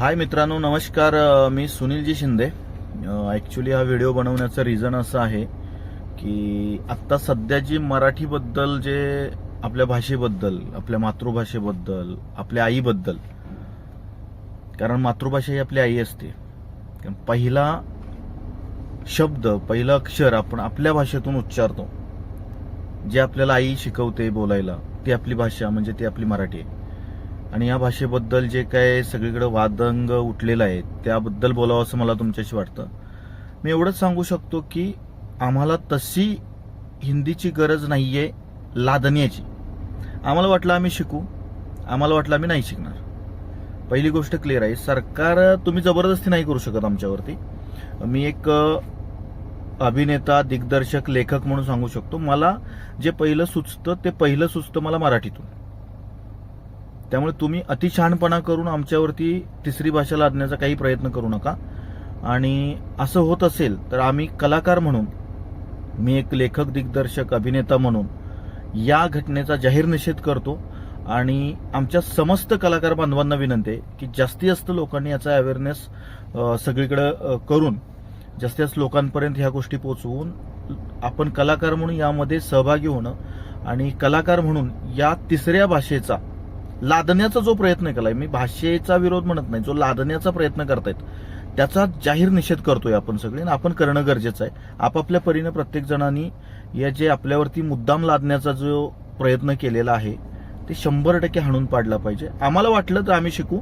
हाय मित्रांनो, नमस्कार. मी सुनीलजी शिंदे. ॲक्च्युली हा व्हिडिओ बनवण्याचं रिझन असं आहे की आत्ता सध्या जी मराठीबद्दल, जे आपल्या भाषेबद्दल, आपल्या मातृभाषेबद्दल, आपल्या आईबद्दल, कारण मातृभाषा ही आपली आई असते. कारण पहिला शब्द, पहिलं अक्षर आपण आपल्या भाषेतून उच्चारतो. जे आपल्याला आई शिकवते बोलायला, ती आपली भाषा म्हणजे ती आपली मराठी आहे. आणि या भाषेबद्दल जे काय सगळीकडे वादंग उठलेला आहे त्याबद्दल बोलावं असं मला तुमच्याशी वाटतं. मी एवढंच सांगू शकतो की आम्हाला तशी हिंदीची गरज नाहीये लादण्याची. आम्हाला वाटलं आम्ही शिकू, आम्हाला वाटलं आम्ही नाही शिकणार. पहिली गोष्ट क्लिअर आहे, सरकार तुम्ही जबरदस्ती नाही करू शकत आमच्यावरती. मी एक अभिनेता, दिग्दर्शक, लेखक म्हणून सांगू शकतो, मला जे पहिलं सुचतं ते पहिलं सुचतं मला मराठीतून. त्यामुळे तुम्ही अतिशहाणपणा करून आमच्यावरती तिसरी भाषा लादण्याचा काही प्रयत्न करू नका. आणि असं होत असेल तर आम्ही कलाकार म्हणून, मी एक लेखक, दिग्दर्शक, अभिनेता म्हणून या घटनेचा जाहीर निषेध करतो. आणि आमच्या समस्त कलाकार बांधवांना विनंती आहे की जास्तीत जास्त लोकांनी याचा अवेअरनेस सगळीकडे करून जास्तीत जास्त लोकांपर्यंत ह्या गोष्टी पोहोचवून आपण कलाकार म्हणून यामध्ये सहभागी होणं आणि कलाकार म्हणून या तिसऱ्या भाषेचा लादण्याचा जो प्रयत्न केलाय, मी भाषेचा विरोध म्हणत नाही, जो लादण्याचा प्रयत्न करतायत त्याचा जाहीर निषेध करतोय आपण सगळे. आपण करणं गरजेचं आहे. आपापल्या परीने प्रत्येक जणांनी या जे आपल्यावरती मुद्दाम लादण्याचा जो प्रयत्न केलेला आहे ते 100% हाणून पाडला पाहिजे. आम्हाला वाटलं तर आम्ही शिकू,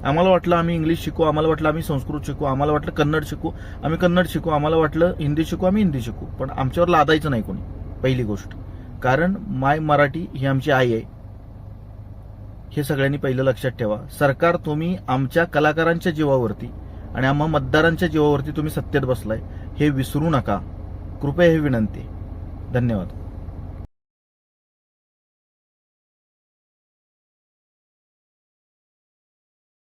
आम्हाला वाटलं आम्ही इंग्लिश शिकू, आम्हाला वाटलं आम्ही संस्कृत शिकू, आम्हाला वाटलं कन्नड शिकू, आम्ही कन्नड शिकू, आम्हाला वाटलं हिंदी शिकू, आम्ही हिंदी शिकू. पण आमच्यावर लादायचं नाही कोणी, पहिली गोष्ट. कारण माय मराठी ही आमची आई आहे, हे सगळ्यांनी पहिलं लक्षात ठेवा. सरकार, तुम्ही आमच्या कलाकारांच्या जीवावरती आणि आम्हा मतदारांच्या जीवावरती तुम्ही सत्तेत बसलाय, हे विसरू नका. कृपया ही विनंती. धन्यवाद.